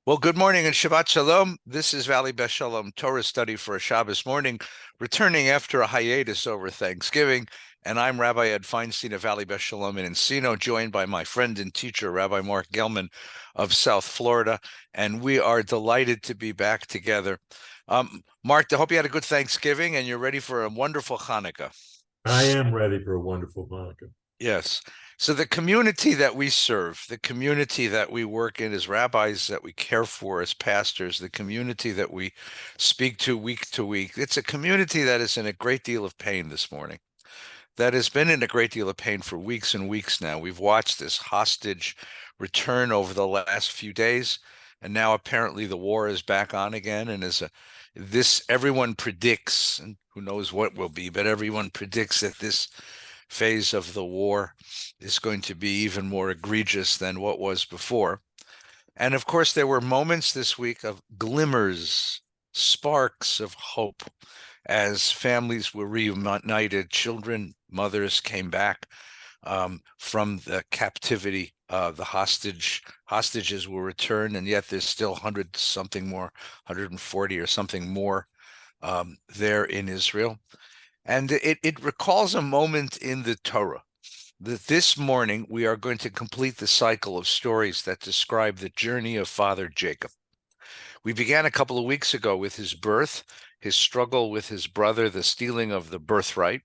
Well, good morning and Shabbat Shalom. This is Valley Beth Shalom Torah study for a Shabbos morning, returning after a hiatus over Thanksgiving. And I'm Rabbi Ed Feinstein of Valley Beth Shalom in Encino, joined by my friend and teacher, Rabbi Mark Gelman of South Florida. And we are delighted to be back together. Mark, I hope you had a good Thanksgiving and you're ready for a wonderful Hanukkah. I am ready for a wonderful Hanukkah. Yes. So the community that we serve, the community that we work in as rabbis, that we care for as pastors, the community that we speak to week, it's a community that is in a great deal of pain this morning. That has been in a great deal of pain for weeks and weeks now. We've watched this hostage return over the last few days, and now apparently the war is back on again. And this everyone predicts, and who knows what will be, but everyone predicts that this phase of the war is going to be even more egregious than what was before. And of course, there were moments this week of glimmers, sparks of hope as families were reunited, children, mothers came back from the captivity. The hostages were returned, and yet there's still 100 something more, 140 or something more there in Israel. And it recalls a moment in the Torah that this morning we are going to complete the cycle of stories that describe the journey of Father Jacob. We began a couple of weeks ago with his birth, his struggle with his brother, the stealing of the birthright.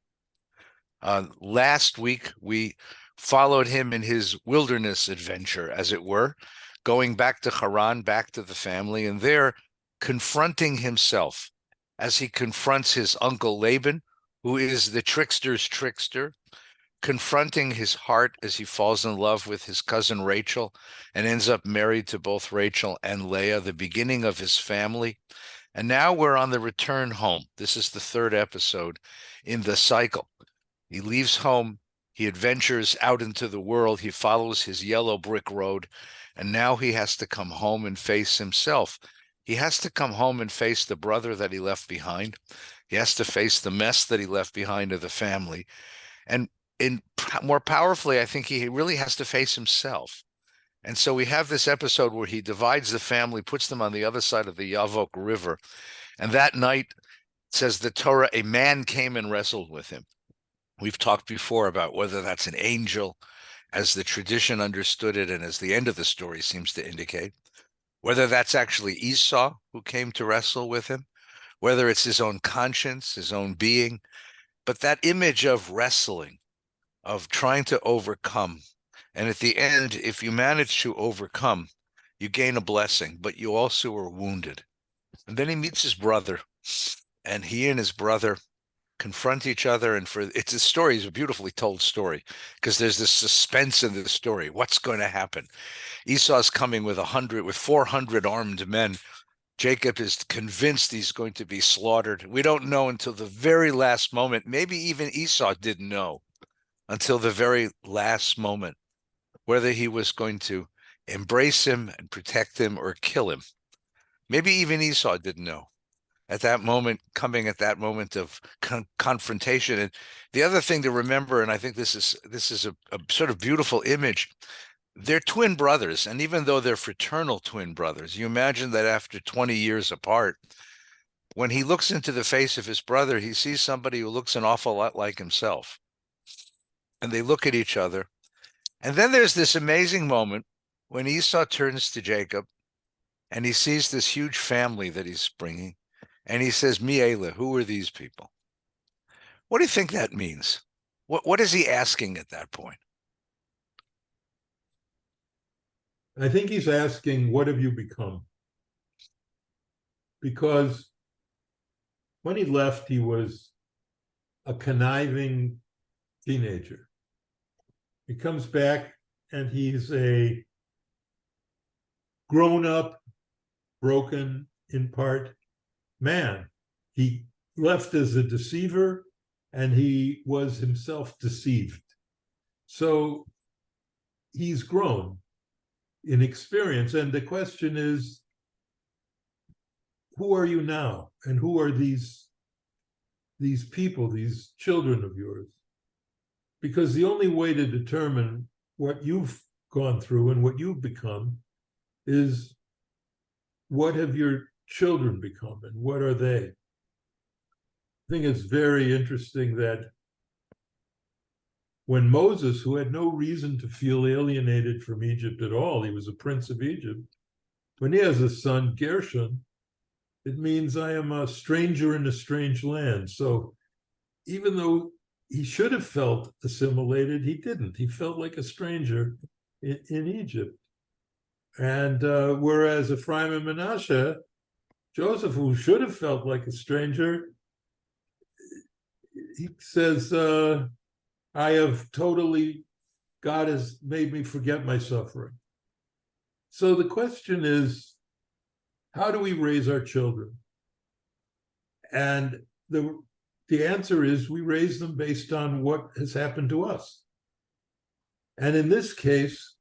Last week, we followed him in his wilderness adventure, as it were, going back to Haran, back to the family, and there confronting himself as he confronts his uncle Laban, who is the trickster's trickster, confronting his heart as he falls in love with his cousin Rachel and ends up married to both Rachel and Leah, the beginning of his family. And now we're on the return home. This is the third episode in the cycle. He leaves home, he adventures out into the world, he follows his yellow brick road, and now he has to come home and face himself. He has to come home and face the brother that he left behind. He has to face the mess that he left behind of the family. And more powerfully, I think he really has to face himself. And so we have this episode where he divides the family, puts them on the other side of the Yavok River. And that night, says the Torah, a man came and wrestled with him. We've talked before about whether that's an angel, as the tradition understood it, and as the end of the story seems to indicate, whether that's actually Esau who came to wrestle with him, whether it's his own conscience, his own being. But that image of wrestling, of trying to overcome, and at the end, if you manage to overcome, you gain a blessing, but you also are wounded. And then he meets his brother, and he and his brother confront each other. And it's a story, it's a beautifully told story, because there's this suspense in the story. What's going to happen? Esau's coming with 400 armed men. Jacob is convinced he's going to be slaughtered. We don't know until the very last moment. Maybe even Esau didn't know until the very last moment whether he was going to embrace him and protect him or kill him. Maybe even Esau didn't know at that moment, coming at that moment of confrontation. And the other thing to remember, and I think this is a sort of beautiful image, they're twin brothers. And even though they're fraternal twin brothers, you imagine that after 20 years apart, when he looks into the face of his brother, he sees somebody who looks an awful lot like himself. And they look at each other. And then there's this amazing moment when Esau turns to Jacob and he sees this huge family that he's bringing. And he says, Mi'ela, who are these people? What do you think that means? What is he asking at that point? I think he's asking, what have you become? Because when he left, he was a conniving teenager. He comes back and he's a grown-up, broken in part man. He left as a deceiver and he was himself deceived. So he's grown in experience. And the question is, who are you now? And who are these people, these children of yours? Because the only way to determine what you've gone through and what you've become is what have your children become and what are they? I think it's very interesting that when Moses, who had no reason to feel alienated from Egypt at all, he was a prince of Egypt, when he has a son, Gershon, it means I am a stranger in a strange land. So even though he should have felt assimilated, he didn't. He felt like a stranger in Egypt. And whereas Ephraim and Manasseh, Joseph, who should have felt like a stranger, he says, I have totally, God has made me forget my suffering. So the question is, how do we raise our children? And the answer is we raise them based on what has happened to us. And in this case,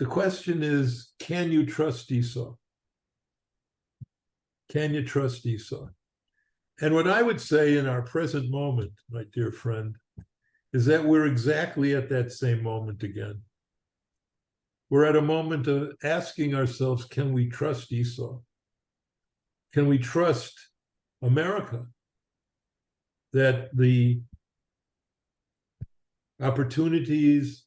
the question is, can you trust Esau? Can you trust Esau? And what I would say in our present moment, my dear friend, is that we're exactly at that same moment again. We're at a moment of asking ourselves, can we trust Esau? Can we trust America? That the opportunities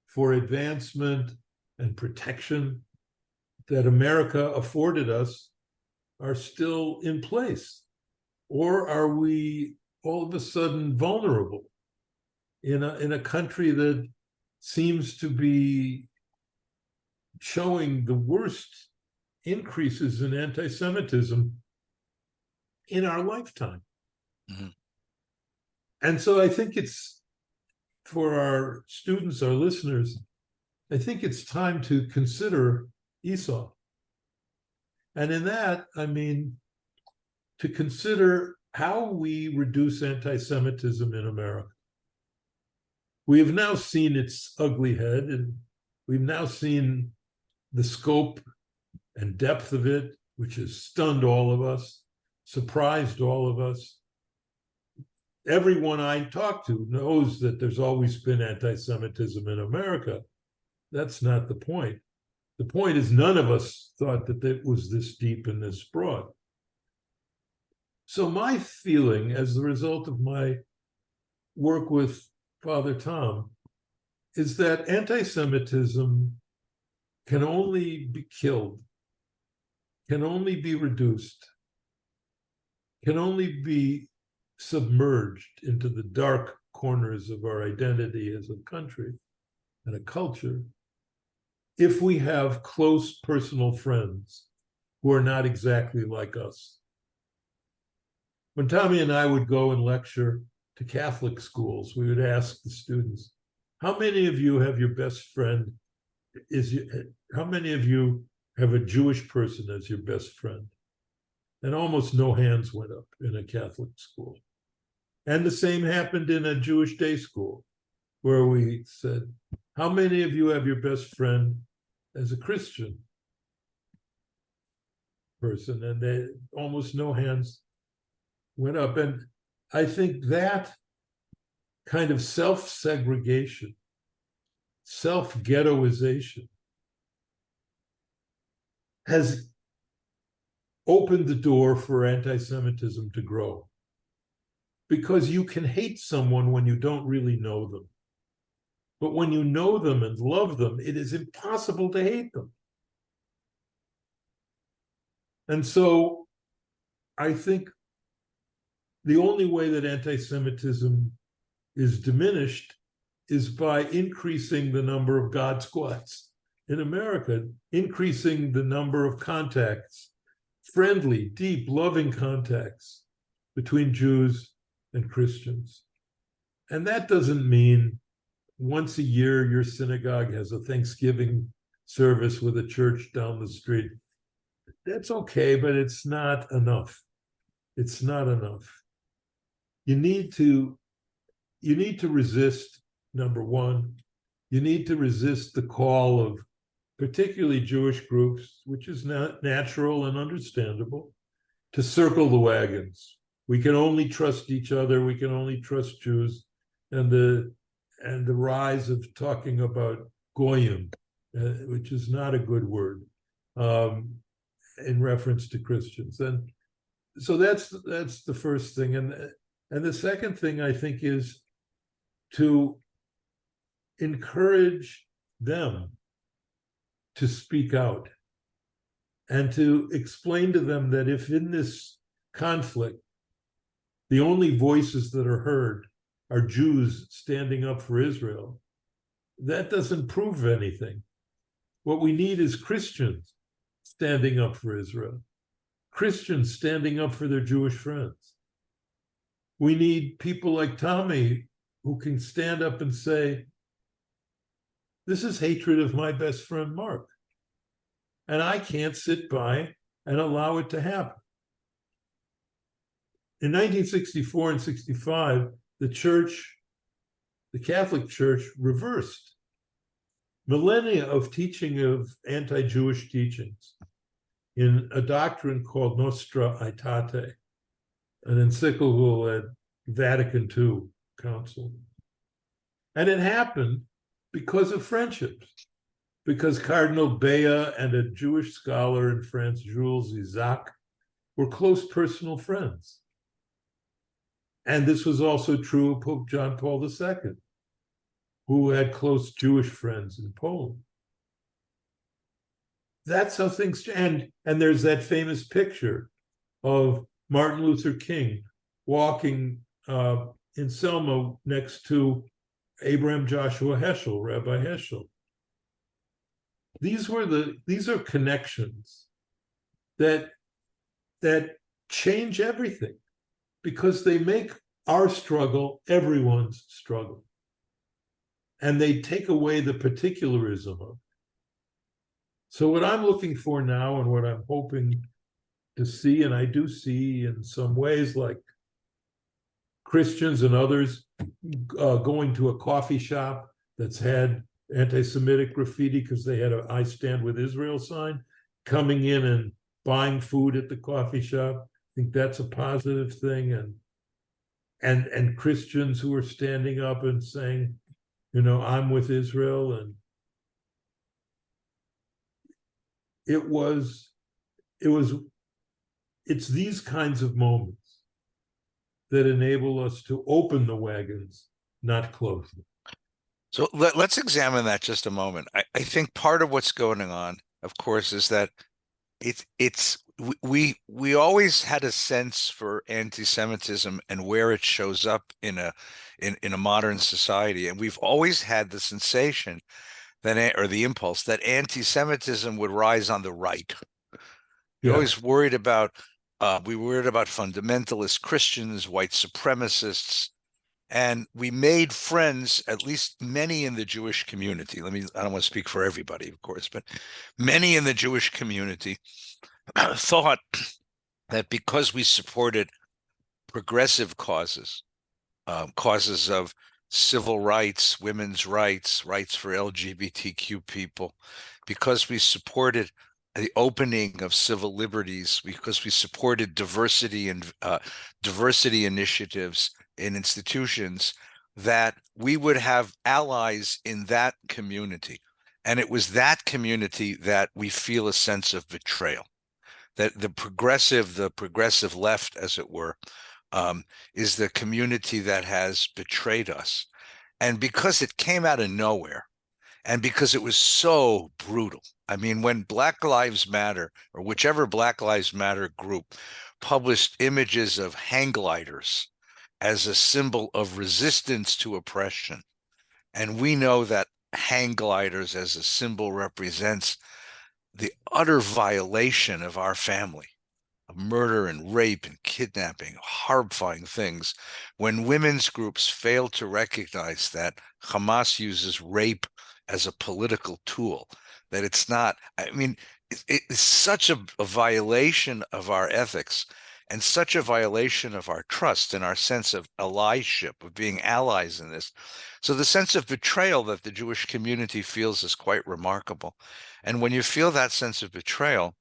for advancement and protection that America afforded us are still in place? Or are we all of a sudden vulnerable in a country that seems to be showing the worst increases in anti-Semitism in our lifetime? Mm-hmm. And so I think it's, for our students, our listeners, I think it's time to consider Esau. And in that, I mean, to consider how we reduce anti-Semitism in America. We have now seen its ugly head, and we've now seen the scope and depth of it, which has stunned all of us, surprised all of us. Everyone I talk to knows that there's always been anti-Semitism in America. That's not the point. The point is none of us thought that it was this deep and this broad. So my feeling, as the result of my work with Father Tom, is that anti-Semitism can only be killed, can only be reduced, can only be submerged into the dark corners of our identity as a country and a culture if we have close personal friends who are not exactly like us. When Tommy and I would go and lecture to Catholic schools, we would ask the students, how many of you have your best friend how many of you have a Jewish person as your best friend? And almost no hands went up in a Catholic school. And the same happened in a Jewish day school, where we said, how many of you have your best friend as a Christian person? And almost no hands went up. And I think that kind of self-segregation, self-ghettoization has opened the door for anti-Semitism to grow. Because you can hate someone when you don't really know them. But when you know them and love them, it is impossible to hate them. And so I think the only way that anti-Semitism is diminished is by increasing the number of God squads in America, increasing the number of contacts, friendly, deep, loving contacts between Jews and Christians. And that doesn't mean once a year your synagogue has a Thanksgiving service with a church down the street. That's okay, but it's not enough. It's not enough. You need to resist, number one. You need to resist the call of particularly Jewish groups, which is not natural and understandable, to circle the wagons. We can only trust each other. We can only trust Jews. And the rise of talking about goyim, which is not a good word. um, in reference to Christians. And so that's the first thing. And the second thing I think is to encourage them to speak out and to explain to them that if in this conflict the only voices that are heard are Jews standing up for Israel, that doesn't prove anything. What we need is Christians standing up for Israel, Christians standing up for their Jewish friends. We need people like Tommy who can stand up and say, this is hatred of my best friend Mark. And I can't sit by and allow it to happen. In 1964 and 65, the Catholic Church reversed millennia of teaching of anti-Jewish teachings in a doctrine called Nostra Aetate, an encyclical at Vatican II Council. And it happened because of friendships, because Cardinal Bea and a Jewish scholar in France, Jules Isaac, were close personal friends. And this was also true of Pope John Paul II, who had close Jewish friends in Poland. That's how things change. And there's that famous picture of Martin Luther King walking in Selma next to Abraham Joshua Heschel, Rabbi Heschel. These are connections that change everything, because they make our struggle everyone's struggle. And they take away the particularism of it. So what I'm looking for now, and what I'm hoping to see, and I do see in some ways, like Christians and others going to a coffee shop that's had anti-Semitic graffiti because they had an I Stand With Israel sign, coming in and buying food at the coffee shop. I think that's a positive thing. And Christians who are standing up and saying, I'm with Israel. And it's these kinds of moments that enable us to open the wagons, not close them. So let's examine that just a moment. I think part of what's going on, of course, is that we always had a sense for anti-Semitism and where it shows up in a modern society, and we've always had the sensation that, or the impulse, that anti-Semitism would rise on the right. You're always worried about we were worried about fundamentalist Christians, white supremacists, and we made friends, at least many in the Jewish community. I don't want to speak for everybody, of course, but many in the Jewish community thought that because we supported progressive causes, causes of civil rights, women's rights, rights for LGBTQ people, because we supported the opening of civil liberties, because we supported diversity and diversity initiatives in institutions, that we would have allies in that community. And it was that community that we feel a sense of betrayal, that the progressive left, as it were, is the community that has betrayed us. And because it came out of nowhere, and because it was so brutal. I mean, when Black Lives Matter, or whichever Black Lives Matter group, published images of hang gliders as a symbol of resistance to oppression, and we know that hang gliders as a symbol represents the utter violation of our family, of murder and rape and kidnapping, horrifying things, when women's groups fail to recognize that Hamas uses rape as a political tool, that it's not, it's such a violation of our ethics, and such a violation of our trust and our sense of allyship, of being allies in this. So the sense of betrayal that the Jewish community feels is quite remarkable. And when you feel that sense of betrayal,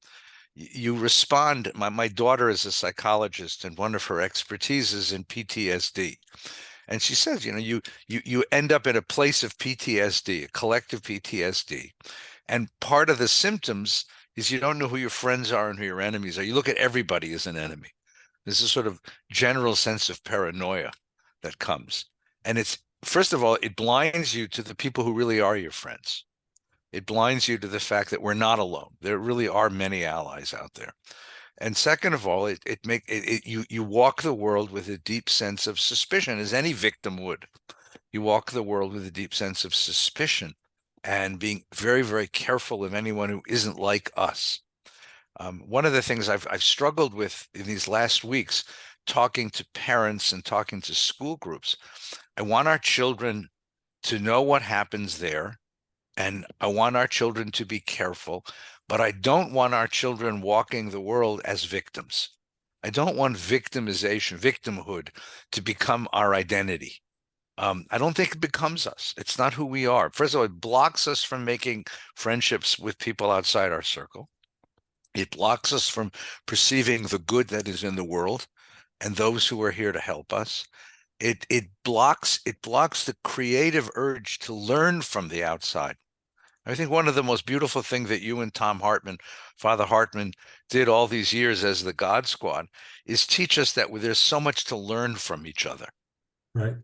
you respond. My daughter is a psychologist, and one of her expertise is in PTSD. And she says, you end up in a place of PTSD, a collective PTSD. And part of the symptoms is you don't know who your friends are and who your enemies are. You look at everybody as an enemy. There's a sort of general sense of paranoia that comes. And it's, first of all, it blinds you to the people who really are your friends. It blinds you to the fact that we're not alone. There really are many allies out there. And second of all, you walk the world with a deep sense of suspicion, as any victim would. You walk the world with a deep sense of suspicion and being very, very careful of anyone who isn't like us. One of the things I've struggled with in these last weeks, talking to parents and talking to school groups, I want our children to know what happens there, and I want our children to be careful, but I don't want our children walking the world as victims. I don't want victimization, victimhood to become our identity. I don't think it becomes us. It's not who we are. First of all, it blocks us from making friendships with people outside our circle. It blocks us from perceiving the good that is in the world and those who are here to help us. It blocks the creative urge to learn from the outside. I think one of the most beautiful things that you and Tom Hartman, Father Hartman, did all these years as the God Squad is teach us that there's so much to learn from each other. Right.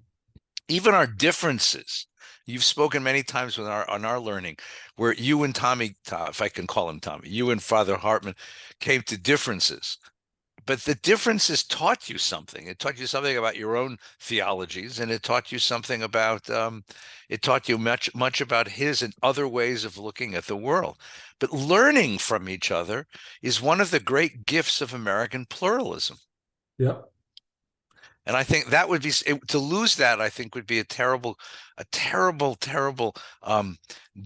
Even our differences. You've spoken many times on our learning, where you and Tommy, if I can call him Tommy, you and Father Hartman came to differences. But the differences taught you something. It taught you something about your own theologies, and it taught you something about, it taught you much about his and other ways of looking at the world. But learning from each other is one of the great gifts of American pluralism. Yep. And I think that would be, to lose that, I think would be a terrible, terrible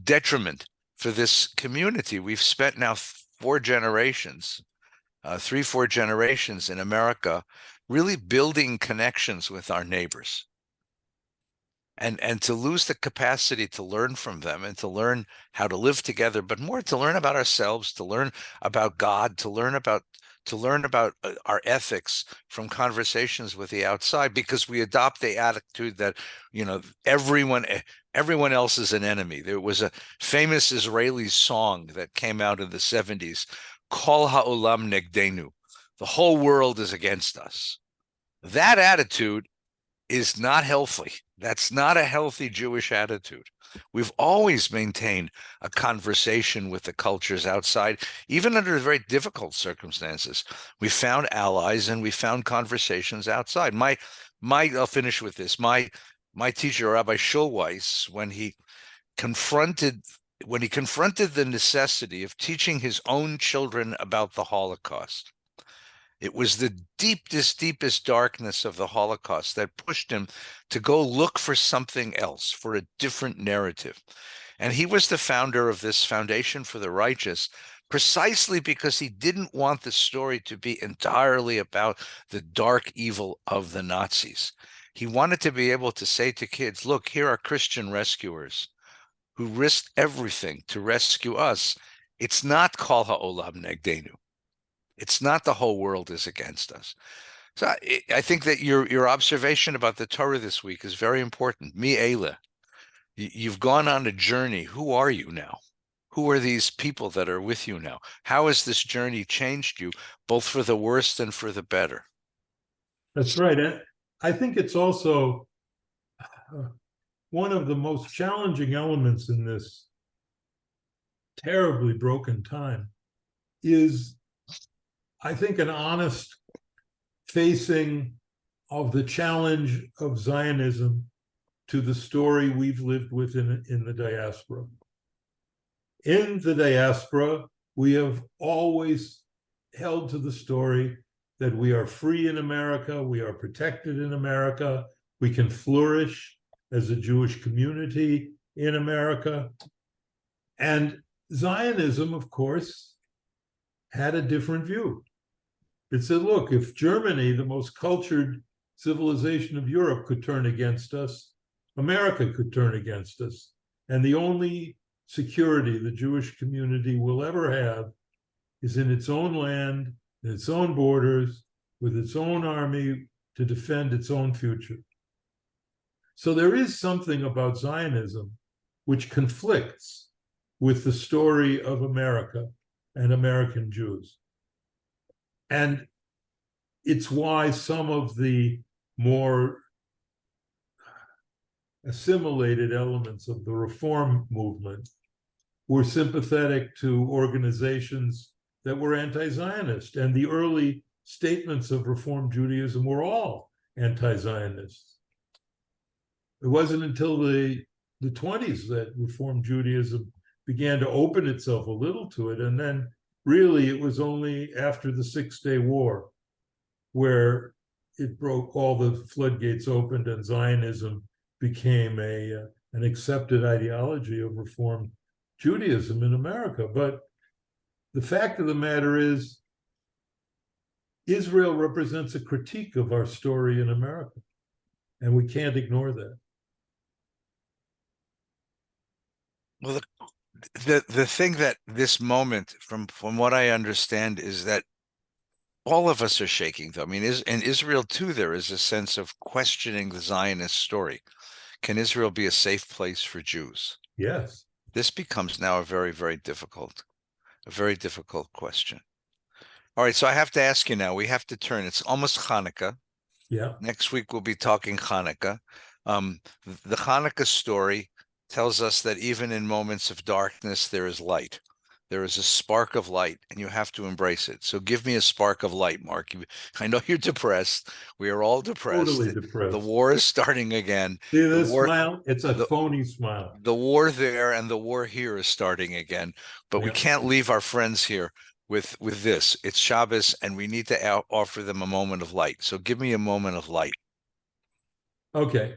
detriment for this community. We've spent now 4 generations, 3, 4 generations in America, really building connections with our neighbors. And to lose the capacity to learn from them and to learn how to live together, but more to learn about ourselves, to learn about God, to learn about our ethics from conversations with the outside, because we adopt the attitude that, everyone else is an enemy. There was a famous Israeli song that came out in the 70s, Kol ha'olam negdenu. The whole world is against us. That attitude is not healthy. That's not a healthy Jewish attitude. We've always maintained a conversation with the cultures outside, even under very difficult circumstances. We found allies and we found conversations outside. I'll finish with this. My teacher, Rabbi Schulweis, when he confronted the necessity of teaching his own children about the Holocaust, it was the deepest darkness of the Holocaust that pushed him to go look for something else, for a different narrative. And he was the founder of this Foundation for the Righteous, precisely because he didn't want the story to be entirely about the dark evil of the Nazis. He wanted to be able to say to kids, look, here are Christian rescuers who risked everything to rescue us. It's not Kol ha'olam negdenu. It's not the whole world is against us. So I think that your observation about the Torah this week is very important. Mi Eila, you've gone on a journey. Who are you now? Who are these people that are with you now? How has this journey changed you, both for the worst and for the better? That's right. And I think it's also one of the most challenging elements in this terribly broken time is, I think, an honest facing of the challenge of Zionism to the story we've lived with in the diaspora. In the diaspora, we have always held to the story that we are free in America, we are protected in America, we can flourish as a Jewish community in America. And Zionism, of course, had a different view. It said, look, if Germany, the most cultured civilization of Europe, could turn against us, America could turn against us. And the only security the Jewish community will ever have is in its own land, in its own borders, with its own army to defend its own future. So there is something about Zionism which conflicts with the story of America and American Jews. And it's why some of the more assimilated elements of the reform movement were sympathetic to organizations that were anti-Zionist. And the early statements of Reform Judaism were all anti-Zionists. It wasn't until the 20s that Reform Judaism began to open itself a little to it. And then really it was only after the Six-Day War where it broke, all the floodgates opened, and Zionism became an accepted ideology of Reform Judaism in America. But the fact of the matter is, Israel represents a critique of our story in America, and we can't ignore that. Well, the thing that this moment, from what I understand, is that all of us are shaking, though. I mean, in Israel too, there is a sense of questioning the Zionist story. Can Israel be a safe place for Jews? Yes. This becomes now a very, very difficult question. All right, so I have to ask you now. We have to turn. It's almost Hanukkah. Yeah. Next week we'll be talking Hanukkah. The Hanukkah story tells us that even in moments of darkness, there is light. There is a spark of light, and you have to embrace it. So give me a spark of light, Mark. I know you're depressed. We are all depressed. Totally The depressed. war is starting again. See The this war, smile? It's a the, phony smile. the war there and the war here is starting again. But we Yeah. can't leave our friends here with this. It's Shabbos, and we need to offer them a moment of light. So give me a moment of light. Okay.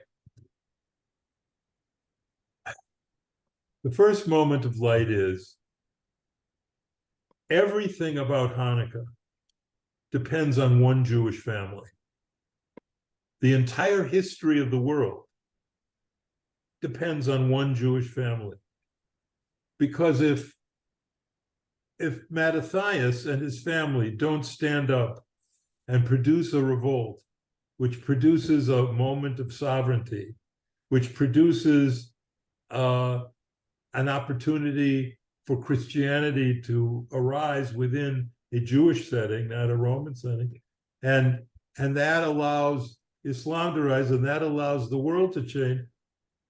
The first moment of light is everything about Hanukkah depends on one Jewish family. The entire history of the world depends on one Jewish family. Because if Mattathias and his family don't stand up and produce a revolt, which produces a moment of sovereignty, which produces an opportunity for Christianity to arise within a Jewish setting, not a Roman setting, and that allows Islam to rise, and that allows the world to change.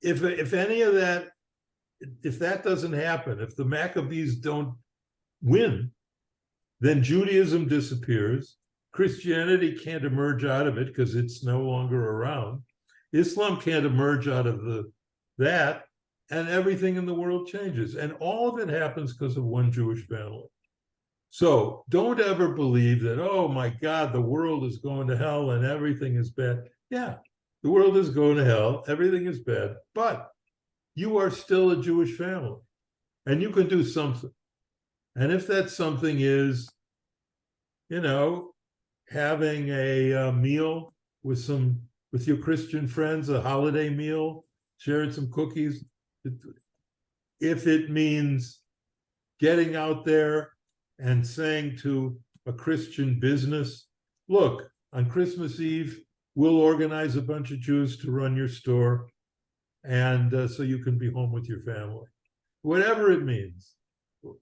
If any of that, if that doesn't happen, if the Maccabees don't win, then Judaism disappears. Christianity can't emerge out of it because it's no longer around. Islam can't emerge out of that, and everything in the world changes. And all of it happens because of one Jewish family. So don't ever believe that, oh my God, the world is going to hell and everything is bad. Yeah, the world is going to hell, everything is bad, but you are still a Jewish family and you can do something. And if that something is, having a meal with your Christian friends, a holiday meal, sharing some cookies, if it means getting out there and saying to a Christian business, look, on Christmas Eve, we'll organize a bunch of Jews to run your store, and so you can be home with your family. Whatever it means,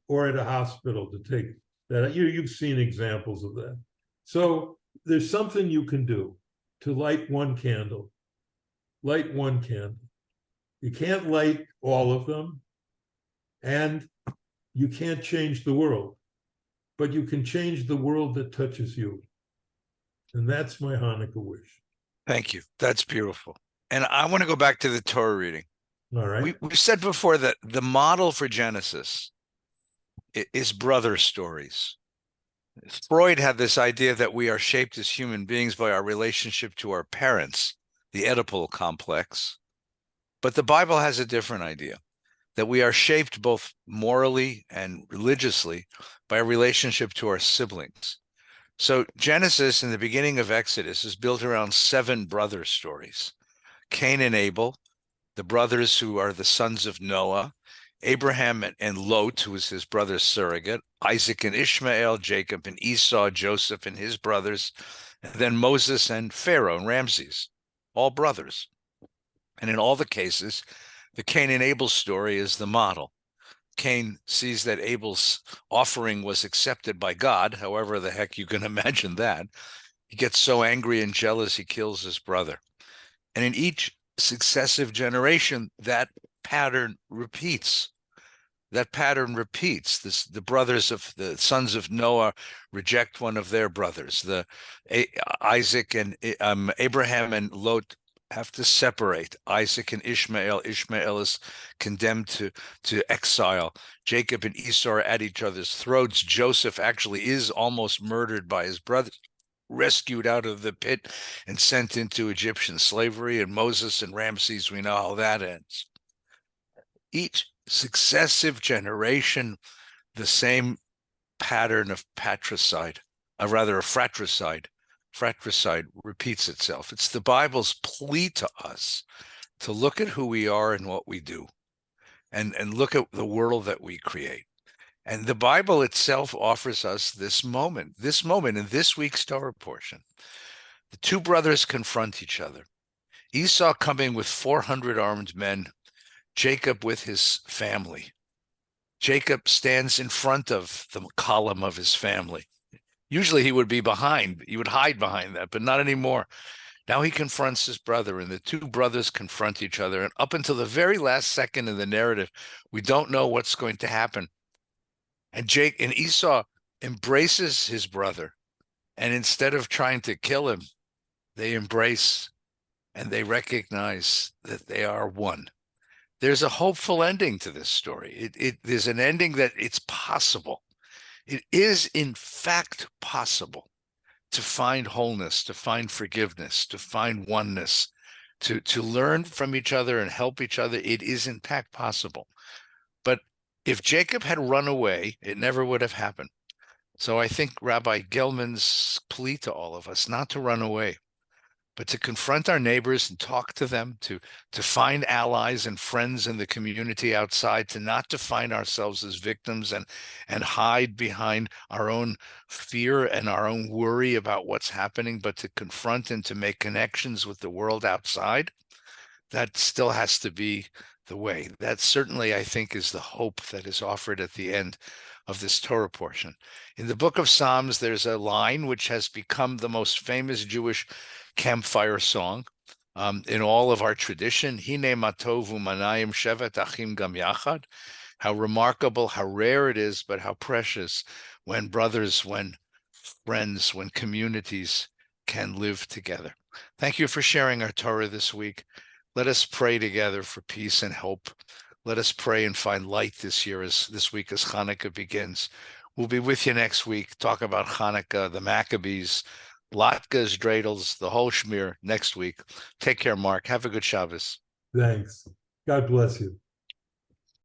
or at a hospital to take that. You've seen examples of that. So there's something you can do to light one candle. Light one candle. You can't light all of them, and you can't change the world, but you can change the world that touches you. And that's my Hanukkah wish. Thank you. That's beautiful. And I want to go back to the Torah reading. All right. We've said before that the model for Genesis is brother stories. Freud had this idea that we are shaped as human beings by our relationship to our parents, the Oedipal complex. But the Bible has a different idea, that we are shaped both morally and religiously by a relationship to our siblings. So Genesis in the beginning of Exodus is built around 7 brother stories. Cain and Abel, the brothers who are the sons of Noah, Abraham and Lot, who was his brother's surrogate, Isaac and Ishmael, Jacob and Esau, Joseph and his brothers, and then Moses and Pharaoh and Ramses, all brothers. And in all the cases, the Cain and Abel story is the model. Cain sees that Abel's offering was accepted by God, however the heck you can imagine that. He gets so angry and jealous, he kills his brother. And in each successive generation, that pattern repeats. That pattern repeats. The brothers of the sons of Noah reject one of their brothers. Isaac and Abraham and Lot have to separate. Isaac and Ishmael. Ishmael is condemned to exile. Jacob and Esau are at each other's throats. Joseph actually is almost murdered by his brothers, rescued out of the pit and sent into Egyptian slavery. And Moses and Ramses, we know how that ends. Each successive generation, the same pattern of patricide, a fratricide repeats itself. It's the Bible's plea to us to look at who we are and what we do, and look at the world that we create. And the Bible itself offers us this moment in this week's Torah portion. The two brothers confront each other. Esau coming with 400 armed men, Jacob with his family. Jacob stands in front of the column of his family. Usually he would be behind, he would hide behind that, but not anymore. Now he confronts his brother, and the two brothers confront each other. And up until the very last second in the narrative, we don't know what's going to happen. And Esau embraces his brother. And instead of trying to kill him, they embrace and they recognize that they are one. There's a hopeful ending to this story. There's an ending that it's possible. It is, in fact, possible to find wholeness, to find forgiveness, to find oneness, to learn from each other and help each other. It is, in fact, possible. But if Jacob had run away, it never would have happened. So I think Rabbi Gelman's plea to all of us, not to run away, but to confront our neighbors and talk to them, to find allies and friends in the community outside, to not define ourselves as victims and hide behind our own fear and our own worry about what's happening, but to confront and to make connections with the world outside. That still has to be the way. That certainly, I think, is the hope that is offered at the end of this Torah portion. In the book of Psalms, there's a line which has become the most famous Jewish campfire song in all of our tradition. Hine matov u'manayim shevet achim gam yachad. How remarkable, how rare it is, but how precious when brothers, when friends, when communities can live together. Thank you for sharing our Torah this week. Let us pray together for peace and hope. Let us pray and find light this week as Hanukkah begins. We'll be with you next week, talk about Hanukkah, the Maccabees, latkes, dreidels, the whole shmear next week. Take care, Mark. Have a good Shabbos. Thanks. God bless you.